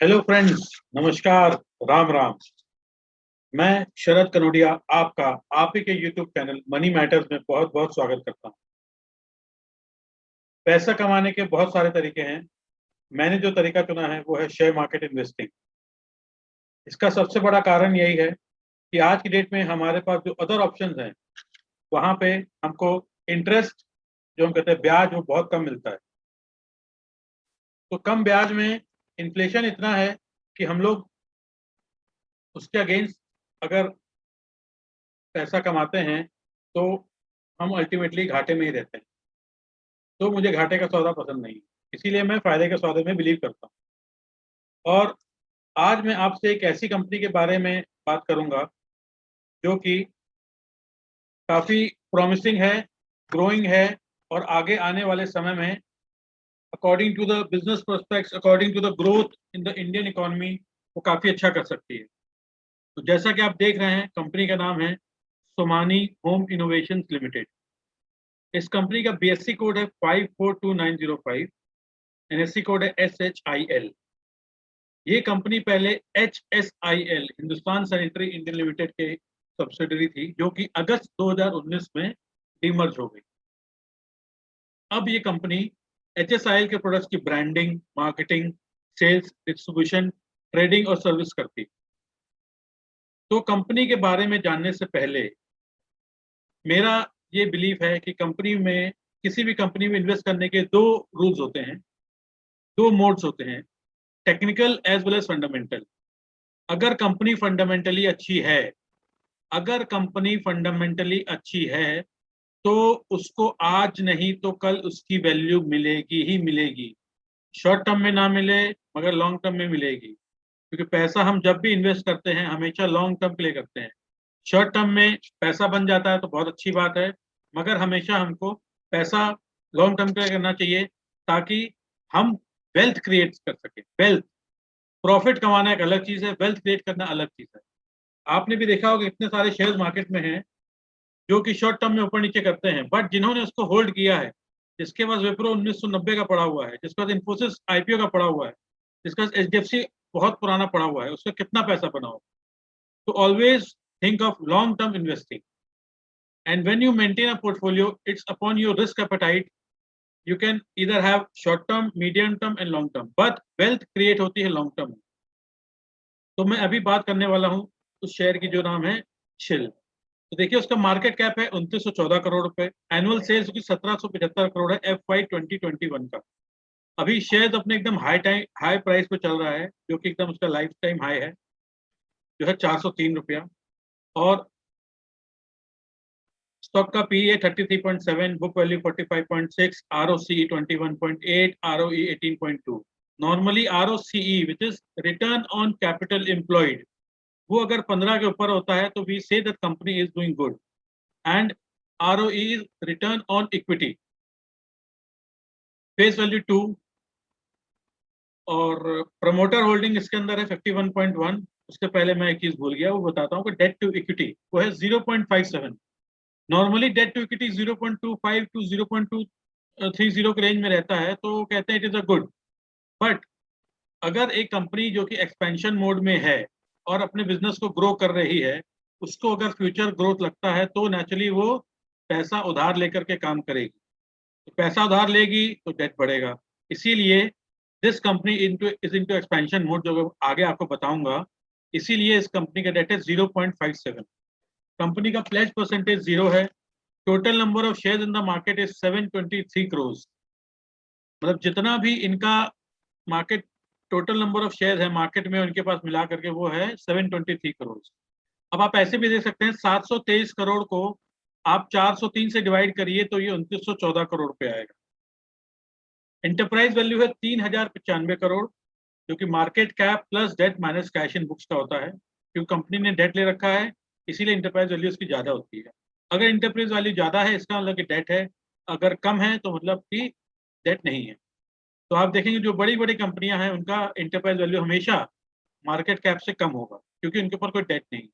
Hello friends, नमस्कार, राम राम। मैं शरद कनोडिया आपका आप ही के यूट्यूब चैनल मनी मैटर्स में बहुत बहुत स्वागत करता हूं। पैसा कमाने के बहुत सारे तरीके हैं। मैंने जो तरीका चुना है वो है शेयर मार्केट इन्वेस्टिंग। इसका सबसे बड़ा कारण यही है कि आज की डेट में हमारे पास जो अदर ऑप्शंस हैं वहां पे हमको इंटरेस्ट, जो हम कहते हैं ब्याज, वो बहुत कम मिलता है। तो कम ब्याज में इन्फ्लेशन इतना है कि हम लोग उसके अगेंस्ट अगर पैसा कमाते हैं तो हम अल्टीमेटली घाटे में ही रहते हैं। तो मुझे घाटे का सौदा पसंद नहीं है, इसीलिए मैं फायदे के सौदे में बिलीव करता हूँ। और आज मैं आपसे एक ऐसी कंपनी के बारे में बात करूंगा जो कि काफ़ी प्रॉमिसिंग है, ग्रोइंग है, और आगे आने वाले समय में according to the business prospects, according to the growth in the Indian economy, वो काफ़ी अच्छा कर सकती है। तो जैसा कि आप देख रहे हैं, कंपनी का नाम है सोमानी होम इनोवेशंस लिमिटेड। इस कंपनी का बीएससी कोड है 542905, एनएससी कोड है SHIL। ये कंपनी पहले HSIL, Hindustan sanitary Indian limited के सब्सिडरी थी, जो कि अगस्त 2019 में डीमर्ज हो गई। अब ये कंपनी HSIL के प्रोडक्ट्स की branding, marketing, sales, distribution, trading और सर्विस करती। तो कंपनी के बारे में जानने से पहले मेरा ये बिलीफ है कि कंपनी में, किसी भी कंपनी में इन्वेस्ट करने के दो रूल्स होते हैं, दो मोड्स होते हैं, technical as well as fundamental. अगर कंपनी फंडामेंटली अच्छी है, अगर कंपनी फंडामेंटली अच्छी है तो उसको आज नहीं तो कल उसकी वैल्यू मिलेगी ही मिलेगी। शॉर्ट टर्म में ना मिले मगर लॉन्ग टर्म में मिलेगी, क्योंकि पैसा हम जब भी इन्वेस्ट करते हैं हमेशा लॉन्ग टर्म के लिए करते हैं। शॉर्ट टर्म में पैसा बन जाता है तो बहुत अच्छी बात है, मगर हमेशा हमको पैसा लॉन्ग टर्म के लिए करना चाहिए, ताकि हम वेल्थ क्रिएट कर सके। वेल्थ, प्रॉफिट कमाना एक अलग चीज है, वेल्थ क्रिएट करना अलग चीज है। आपने भी देखा होगा इतने सारे शेयर मार्केट में हैं जो कि शॉर्ट टर्म में ऊपर नीचे करते हैं, बट जिन्होंने उसको होल्ड किया है, जिसके पास विप्रो 1990 का पड़ा हुआ है, जिसके पास इन्फोसिस IPO का पड़ा हुआ है, जिसके पास HDFC बहुत पुराना पड़ा हुआ है, उसका कितना पैसा बना हो। तो always think of long term investing, and when you maintain a portfolio it's upon your risk appetite. You can either have short term, medium term and long term, but wealth create होती है long term. तो मैं अभी बात करने वाला हूँ उस शेयर की जो नाम है शिल। तो देखिए, उसका मार्केट कैप है 2914 करोड़ रुपए, एनुअल सेल्स की 1775 करोड़ है FY 2021 का। अभी शेयर अपने एकदम हाई प्राइस पे चल रहा है, जो कि एकदम उसका लाइफ टाइम हाई है, जो है 403 रुपया। और स्टॉक का पी है 33.7, book value 45.6, ROCE 21.8, ROE 18.2। Normally ROCE which is return on capital employed, वो अगर 15 के ऊपर होता है तो we say that company is doing good. And ROE is return on equity, face value 2। और प्रमोटर होल्डिंग इसके अंदर है 51.1। उसके पहले मैं एक चीज भूल गया, वो बताता हूँ कि डेट टू इक्विटी वो है 0.57। Normally debt to equity 0.25 to 0.230 के रेंज में रहता है, तो कहते हैं it is a good. But अगर एक कंपनी जो कि एक्सपेंशन मोड में है और अपने बिजनेस को ग्रो कर रही है, उसको अगर फ्यूचर ग्रोथ लगता है तो नेचुरली वो पैसा उधार लेकर के काम करेगी। तो पैसा उधार लेगी तो डेट बढ़ेगा। इसीलिए this company is into expansion mode, जो आगे आपको बताऊंगा। इसीलिए इस कंपनी का डेट है 0.57। कंपनी का प्लेज परसेंटेज 0 है। Total number of share in the market is 723 crore. मतलब जितना भी इनका market, total number of share है मार्केट में उनके पास मिला करके, वो है 723 करोड़। अब आप ऐसे भी देख सकते हैं, 723 करोड़ को आप 403 से डिवाइड करिए तो ये 2914 करोड़ रुपए आएगा। एंटरप्राइज वैल्यू है 3095 करोड़, जो कि market cap plus debt minus cash in books का होता है। क्योंकि कंपनी ने डेट ले रखा है, इसीलिए इंटरप्राइज वैल्यू उसकी ज्यादा होती है। अगर इंटरप्राइज वैल्यू ज्यादा है इसका मतलब कि डेट है, अगर कम है तो मतलब कि डेट नहीं है। तो आप देखेंगे जो बड़ी बड़ी कंपनियां हैं उनका इंटरप्राइज वैल्यू हमेशा मार्केट कैप से कम होगा, क्योंकि उनके ऊपर कोई डेट नहीं।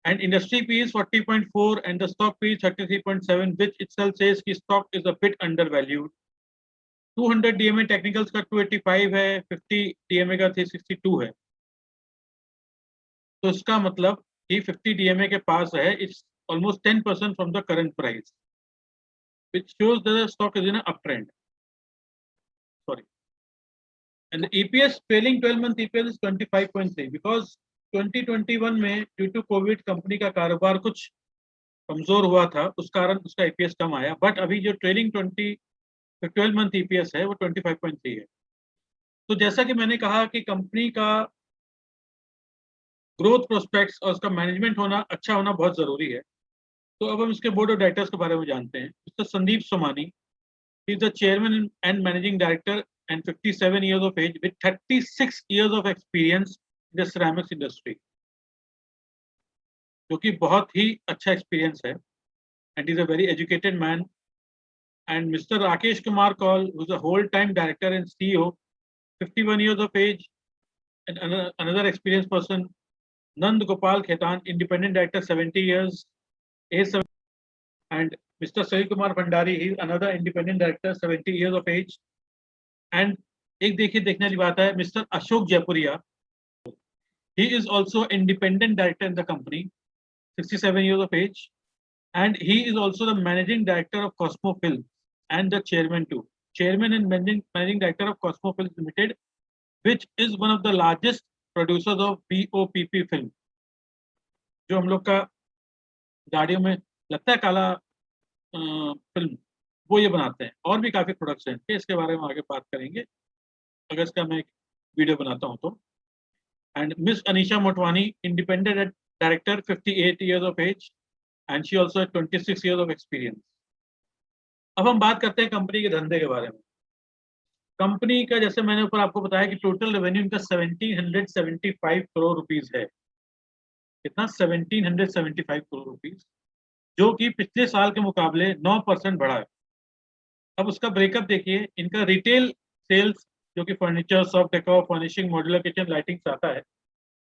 And industry P is 40.4 and the stock P 33.7, which itself says कि stock is a bit undervalued. 200 DMA technicals का 285 है, 50 डीएमए का 362 है। तो इसका मतलब कि 50 डीएमए के पास है, it's almost 10% from the current price, which shows that the stock is in an uptrend. Sorry. And the EPS, trailing 12-month EPS is 25.3 because 2021 में ड्यू टू कोविड कंपनी का कारोबार कुछ कमजोर हुआ था, उस कारण उसका EPS कम आया। बट अभी जो ट्रेलिंग 12 मंथ EPS है वो 25.3 है। तो जैसा कि मैंने कहा कि कंपनी का ग्रोथ प्रोस्पेक्ट्स और उसका मैनेजमेंट होना अच्छा होना बहुत जरूरी है। तो अब हम इसके बोर्ड ऑफ डायरेक्टर्स के बारे में जानते हैं। Mister Sandeep Somani, he is the chairman and managing director and 57 years of age with 36 years of experience in the ceramics industry, जो कि बहुत ही अच्छा एक्सपीरियंस है, and is a very educated man. And Mr. Rakesh Kumar Kaul, who is a whole-time director and CEO, 51 years of age, and another experienced person, Nand Gopal Khetan, independent director, 70 years, and Mr. Sahil Kumar Bhandari, he is another independent director, 70 years of age. And एक देखिए देखने वाली बात है, Mr. Ashok Jaipuria, he is also independent director in the company, 67 years of age, and he is also the managing director of Cosmo Films and the chairman too. Chairman and managing director of Cosmo Films Limited, which is one of the largest producers of BOPP film, जो हम लोग का गाड़ियों में लगता है काला film, वो ये बनाते हैं। और भी काफी प्रोडक्ट्स हैं, इसके बारे में आगे बात करेंगे अगर इसका मैं एक वीडियो बनाता हूँ तो। And miss Anisha Motwani, independent director, 58 years of age, and she also has 26 years of experience. अब हम बात करते हैं कंपनी के धंधे के बारे में। कंपनी का जैसे मैंने ऊपर आपको बताया कि टोटल रेवेन्यू इनका 1775 करोड़ रुपीस है। कितना? 1775 करोड़ रुपीस, जो कि पिछले साल के मुकाबले 9% बढ़ा है। अब उसका ब्रेकअप देखिए, इनका रिटेल सेल्स जो कि furniture, soft decor, furnishing, modular kitchen, lighting आता है,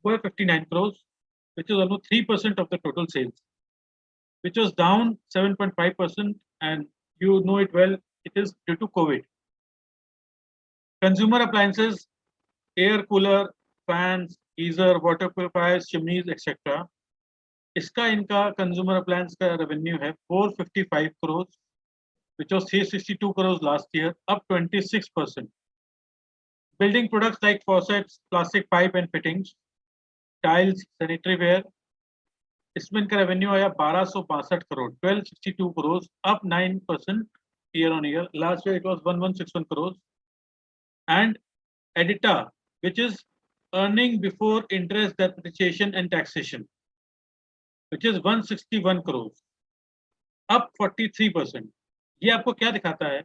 वो है 59 crore, which is almost 3% of the total sales, which was down 7.5%, and you know it well, it is due to COVID. Consumer appliances, air cooler, fans, geyser, water purifiers, chimneys, etc. इसका इनका consumer appliance का revenue है 455 crore, which was 362 crores last year, up 26%. Building products like faucets, plastic pipe and fittings, tiles, sanitary ware, इसमें इनका revenue आया 1262 crore, 1262 crores, up 9% year on year. Last year it was 1161 crores. And EBITDA, which is earning before interest, depreciation and taxation, which is 161 crores, up 43%. ये आपको क्या दिखाता है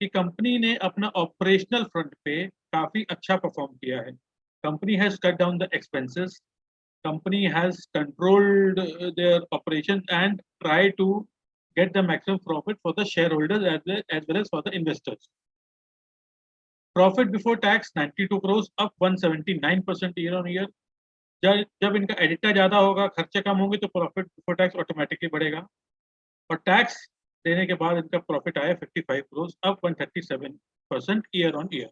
कि company ने अपना ऑपरेशनल फ्रंट पे काफी अच्छा परफॉर्म किया है। Company has cut down the expenses, company has controlled their operations and try to get the maximum profit for the shareholders as well as for the investors. Profit before tax 92 crores, up 179% year on year. जब इनका एडिटा ज्यादा होगा, खर्चे कम होंगे, तो profit before tax automatically बढ़ेगा। और tax देने के बाद इनका प्रॉफिट आया 55 crores, up 137% year on year.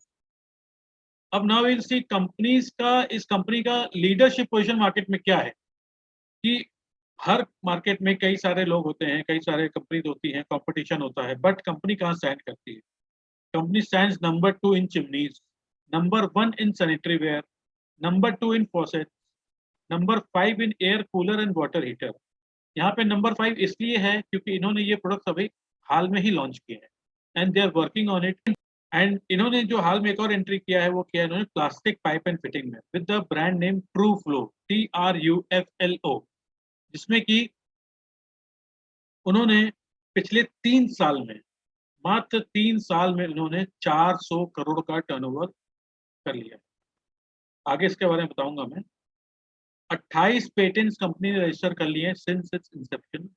अब नाउ विल सी कंपनीज का, इस कंपनी का लीडरशिप पोजीशन मार्केट में क्या है। कि हर मार्केट में कई सारे लोग होते हैं, कई सारे कंपनीज होती हैं, कंपटीशन होता है, बट कंपनी कहाँ स्टैंड करती है? Company stands number 2 in chimneys, number 1 in sanitary ware, number 2 in faucet, number 5 in air cooler and water heater. यहाँ पे नंबर 5 इसलिए है क्योंकि इन्होंने ये प्रोडक्ट अभी हाल में ही लॉन्च किए हैं and they are working on it. And इन्होंने जो हाल में एक और एंट्री किया है वो किया इन्होंने प्लास्टिक पाइप एंड फिटिंग में with the brand name true flow, TRUFLO, जिसमें कि उन्होंने पिछले 3 साल में, मात्र 3 साल में उन्होंने 400 करोड़ का टर्नओवर कर लिया। आगे इसके बारे में बताऊंगा मैं। 28 पेटेंट्स कंपनी ने रजिस्टर कर लिए since its inception,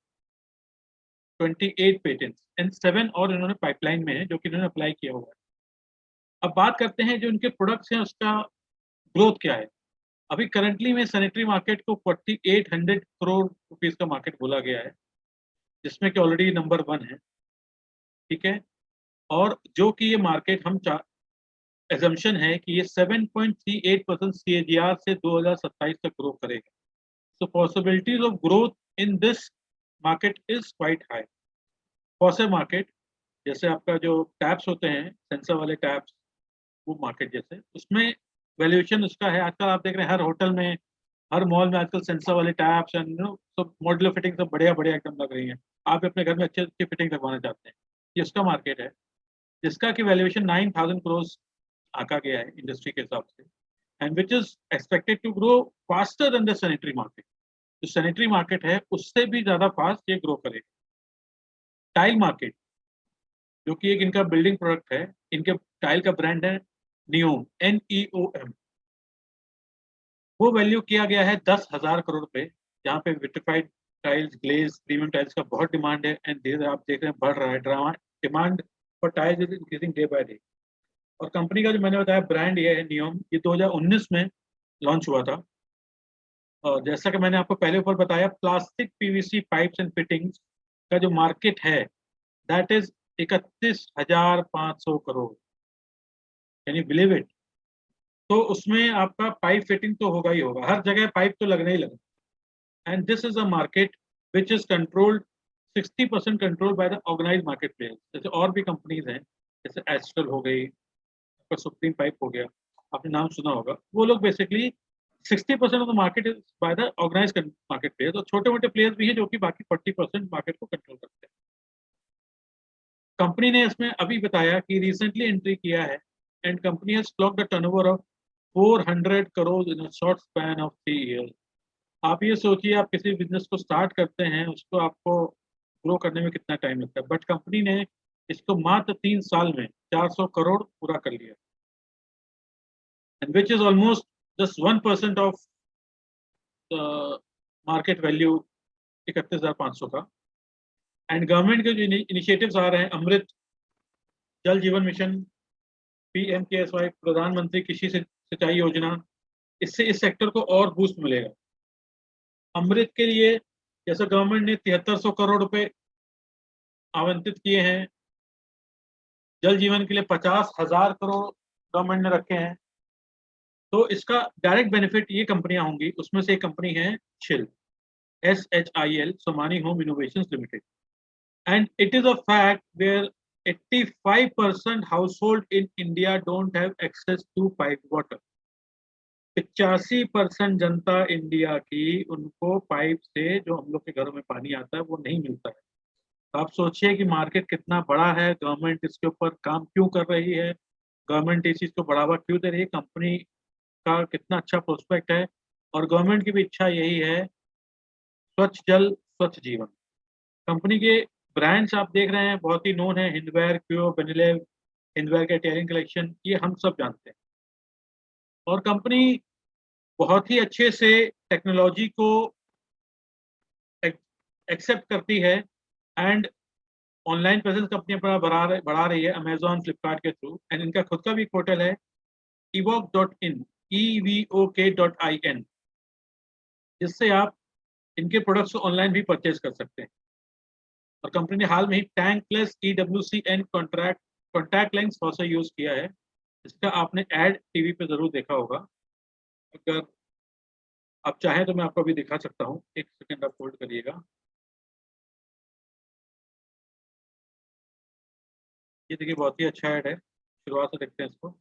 28 patents and 7 और इन्होंने पाइपलाइन में है जो कि इन्होंने अप्लाई किया हुआ है। अब बात करते हैं जो इनके प्रोडक्ट्स हैं उसका ग्रोथ क्या है। अभी करंटली में सैनिटरी मार्केट को 4800 करोड़ रुपीस का मार्केट बोला गया है, जिसमें कि ऑलरेडी नंबर 1 है, ठीक है। और जो कि ये मार्केट हम एजम्पशन है कि ये 7.38% CAGR से 2027 तक ग्रो करेगा. So possibilities of growth in this market is quite high. Fosse market, जैसे आपका जो टैप्स होते हैं, सेंसर वाले टैप्स, वो मार्केट जैसे, उसमें वैल्यूएशन उसका है. आजकल आप देख रहे हैं हर होटल में, हर मॉल में आजकल सेंसर वाले टैप्स एंड सब मॉड्यूलर फिटिंग सब बढ़िया बढ़िया एकदम लग रही हैं. आप अपने घर में अच्छी अच्छी फिटिंग लगवाना चाहते हैं, ये उसका मार्केट है, जिसका की वैल्यूएशन 9,000 करोड़ आका गया है इंडस्ट्री के हिसाब से, and which is expected to grow faster than the sanitary market. जो सैनिटरी मार्केट है उससे भी ज्यादा फास्ट ये ग्रो करेगा. टाइल मार्केट, जो कि एक इनका बिल्डिंग प्रोडक्ट है, इनके टाइल का ब्रांड है नियोम, NEOM. वो वैल्यू किया गया है 10,000 करोड़ पे, जहाँ पे vitrified tiles, glaze, premium tiles का बहुत डिमांड है, एंड धीरे आप देख रहे हैं बढ़ रहा है. Demand for tiles is increasing day by day. और कंपनी का जो मैंने बताया ब्रांड ये है नियोम, ये 2019 में लॉन्च हुआ था. और जैसा कि मैंने आपको पहले ऊपर बताया, plastic PVC pipes and fittings का जो मार्केट है that is 31,500 crore. Can you believe it? तो उसमें आपका पाइप फिटिंग तो होगा ही होगा, हर जगह पाइप तो लगना ही लगना. And this is a market which is controlled 60% control by the organise market players. जैसे और भी कंपनीज हैं, जैसे एस्ट्रल हो गई, सुप्रीम पाइप हो गया, आपने नाम सुना होगा. वो लोग basically 60% of the market is by the organise market players, और छोटे मोटे प्लेयर्स भी हैं जो कि बाकी 40% मार्केट को कंट्रोल करते हैं. कंपनी ने इसमें अभी बताया कि रिसेंटली एंट्री किया है, and company has clogged the turnover of 400 crore in a short span of 3 years. आप ये सोचिए, आप किसी बिजनेस को स्टार्ट करते हैं, उसको आपको ग्रो करने में कितना टाइम लगता है, बट कंपनी ने इसको मात्र 3 साल में 400 करोड़ पूरा कर लिया, and which is almost just 1% of market value 31,500 का. एंड गवर्नमेंट के जो इनिशिएटिव्स आ रहे हैं, अमृत जल जीवन मिशन, PMKSY, प्रधानमंत्री कृषि सिंचाई योजना, इससे इस सेक्टर को और बूस्ट मिलेगा. अमृत के लिए जैसे गवर्नमेंट ने 7300 करोड़ रुपए आवंटित किए हैं, जल जीवन के लिए 50,000 करोड़ गवर्नमेंट ने रखे हैं. तो इसका डायरेक्ट बेनिफिट ये कंपनियां होंगी, उसमें से एक कंपनी है शिल, SHIL, Somani home innovations limited. And it is a fact where 85% household in India don't have access to piped water. 85% Janata India की, उनको पाइप से जो हम लोग के घरों में पानी आता है वो नहीं मिलता है. आप सोचिए कि मार्केट कितना बड़ा है, गवर्नमेंट इसके ऊपर काम क्यों कर रही है, गवर्नमेंट इस चीज़ को बढ़ावा क्यों दे रही है, कंपनी का कितना अच्छा प्रोस्पेक्ट है. और गवर्नमेंट की भी इच्छा यही है, स्वच्छ जल स्वच्छ जीवन. कंपनी के ब्रांड्स आप देख रहे हैं बहुत ही नोन है, हिंदवेयर, क्यो, बेनिलेव, हिंदवेयर का इटालियन कलेक्शन, ये हम सब जानते हैं. और कंपनी बहुत ही अच्छे से टेक्नोलॉजी को एक्सेप्ट करती है, एंड ऑनलाइन प्रेजेंस कंपनी अपना बढ़ा रही है अमेजॉन, फ्लिपकार्ट के थ्रू. एंड इनका खुद का भी एक पोर्टल है, evok.in, EVOK.in, जिससे आप इनके प्रोडक्ट्स को ऑनलाइन भी परचेज कर सकते हैं. और कंपनी ने हाल में ही टैंकलेस EWC and contact lens fossa use किया है, इसका आपने एड टीवी पे जरूर देखा होगा. अगर आप चाहें तो मैं आपको अभी दिखा सकता हूँ, एक सेकंड आप होल्ड करिएगा. ये देखिए बहुत ही अच्छा ऐड है, शुरुआत से देखते हैं इसको.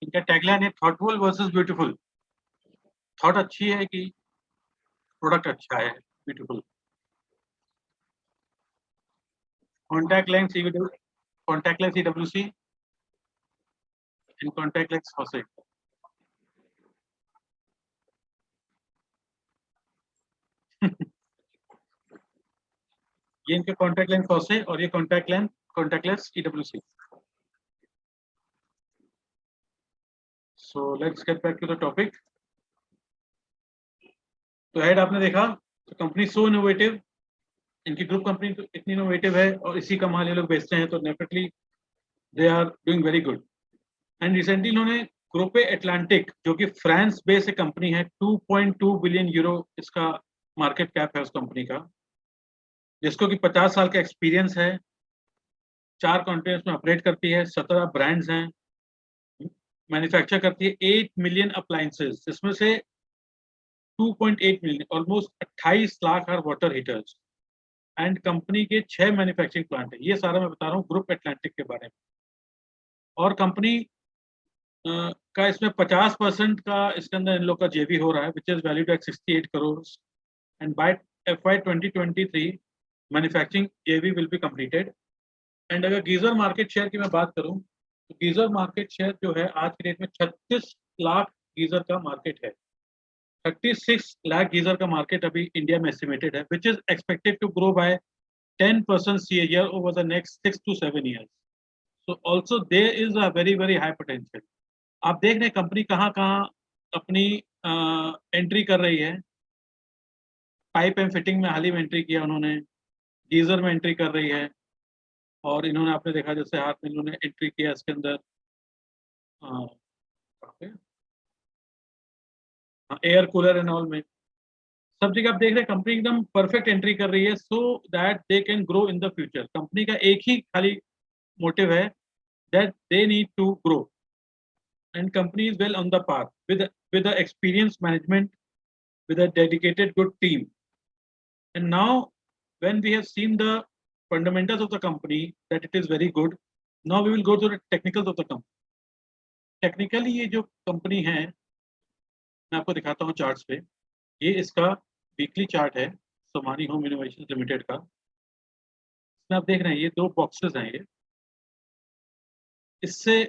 इनका टैगलाइन है थॉटफुल वर्सेस ब्यूटीफुल. थॉट अच्छी है कि प्रोडक्ट अच्छा है, beautiful. Contact lens EWC and contact lens फॉसे. ये इनके कॉन्टैक्ट लेंस फॉसे और ये contact lens EWC. So let's get back to the topic. तो ऐड आपने देखा, तो कंपनी सो इनोवेटिव इनकी ग्रुप कंपनी तो इतनी इनोवेटिव है और इसी का माल ये लोग बेचते हैं, तो definitely they are doing very good. And recently इन्होंने ग्रुपे एटलांटिक, जो कि फ्रांस बेस्ड कंपनी है, 2.2 बिलियन यूरो इसका मार्केट कैप है उस कंपनी का, जिसको कि 50 साल का एक्सपीरियंस है, 4 कॉन्टिनेंट्स में ऑपरेट करती है, 17 ब्रांड्स हैं, मैन्युफैक्चर करती है 8 मिलियन अप्लायंसेस, जिसमें से 2.8 million almost 28 lakh are water heaters. And company के 6 मैन्युफैक्चरिंग प्लांट है। ये सारा मैं बता रहा हूँ ग्रुप एटलांटिक के बारे में। और कंपनी का इसमें 50% का इसके अंदर इन लोग का जेवी हो रहा है, which is valued at 68 crore. And by FY 2023 manufacturing JV will be completed. And अगर गीजर मार्केट शेयर की मैं बात करूं, तो गीजर मार्केट शेयर जो है आज की डेट में 36 लाख गीजर का मार्केट है। 36 लाख गीजर का मार्केट अभी इंडिया में एस्टिमेटेड है, which is expected to grow by 10% CAGR over the next 6 to 7 years. So also there is a very very high potential. आप देख रहे हैं कंपनी कहाँ कहाँ अपनी एंट्री कर रही है। पाइप एंड फिटिंग में हाल ही में एंट्री किया उन्होंने, गीजर में एंट्री कर रही है, और इन्होंने आपने देखा जैसे हाथ में इन्होंने एंट्री किया इसके अंदर एयर कूलर एंड ऑल में, सब जगह आप देख रहे हैं कंपनी एकदम परफेक्ट एंट्री कर रही है, so that they can grow in the future. कंपनी का एक ही खाली मोटिव है, that they need to grow, and company is well on the path with the experienced management, with a dedicated good team. And now when we have seen the fundamentals of the company that it is very good, now we will go to the technicals of the company. Technically ये जो company है मैं आपको दिखाता हूँ charts पे। ये इसका वीकली चार्ट है सोमानी होम इनोवेशन लिमिटेड का। इसमें आप देख रहे हैं ये 2 बॉक्सेस हैं ये। इससे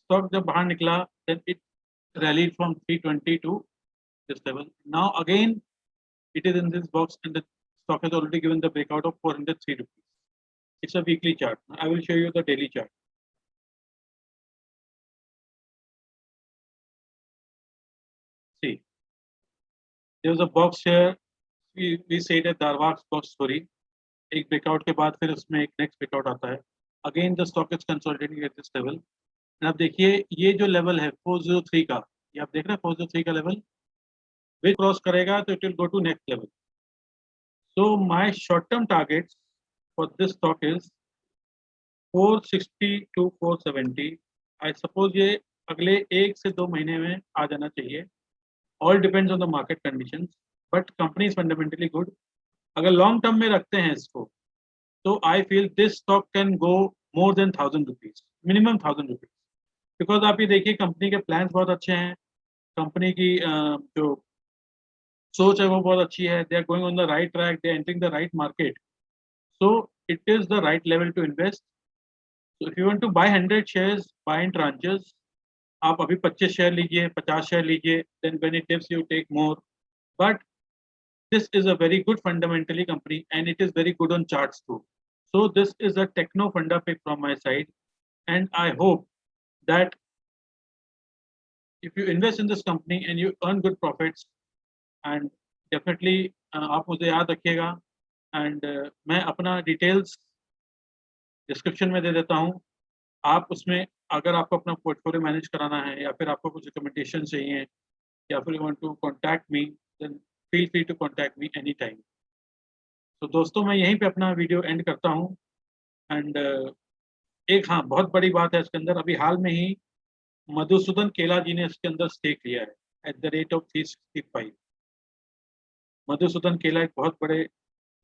स्टॉक जब बाहर निकला, then it rallied from 320 to this level. Now again it is in this box and the stock has already given the breakout of 403 rupees. It's a weekly chart. I will show you the daily chart. See, there was a box here. We say that Darwak's box story. एक breakout के बाद फिर उसमें एक next breakout आता है। Again the stock is consolidating at this level. आप देखिए ये जो लेवल है 403 का, ये आप देख रहे हैं 403 का लेवल, वे क्रॉस करेगा तो it will go to next level. So my short-term targets for this stock is 460 to 470. I suppose ये अगले 1 से 2 महीने में आ जाना चाहिए। All depends on the market conditions, but company is fundamentally good. अगर लॉन्ग टर्म में रखते हैं इसको, तो I feel this stock can go more than 1000 rupees, minimum 1000 rupees. Because आप ये देखिए कंपनी के प्लान्स बहुत अच्छे हैं, कंपनी की जो सोच है वो बहुत अच्छी है, they are going on the right track, they are entering the right market, so it is the right level to invest. So if you want to buy 100 shares, buy in tranches, आप अभी 25 share लीजिए, 50 share लीजिए, then when it tips you take more, but this is a very good fundamentally company and it is very good on charts too. So this is a techno funda pick from my side, and I hope that if you invest in this company and you earn good profits, and definitely आप मुझे याद रखिएगा, and मैं अपना details description में दे देता हूँ। आप उसमें अगर आपको अपना पोर्टफोलियो मैनेज कराना है या फिर आपको कुछ रिकमेंडेशन चाहिए या फिर you want to contact me, then feel free to contact me any time. तो दोस्तों मैं यहीं पे अपना वीडियो एंड करता हूँ। एंड एक हाँ बहुत बड़ी बात है इसके अंदर, अभी हाल में ही मधुसूदन केला जी ने इसके अंदर स्टेक लिया है at the rate of 365। Madhusudan केला एक बहुत बड़े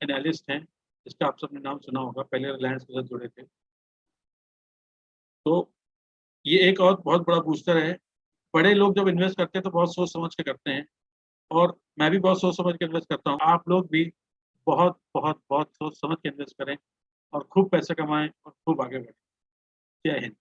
एनालिस्ट हैं, जिसका आप सबने नाम सुना होगा, पहले रिलायंस के साथ जुड़े थे। तो ये एक और बहुत बड़ा बूस्टर है। बड़े लोग जब इन्वेस्ट करते हैं तो बहुत सोच समझ के करते हैं, और मैं भी बहुत सोच समझ के इन्वेस्ट करता हूँ। आप लोग भी बहुत बहुत बहुत सोच समझ के इन्वेस्ट करें और खूब पैसे कमाएं और खूब आगे बढ़ें। जय हिंद।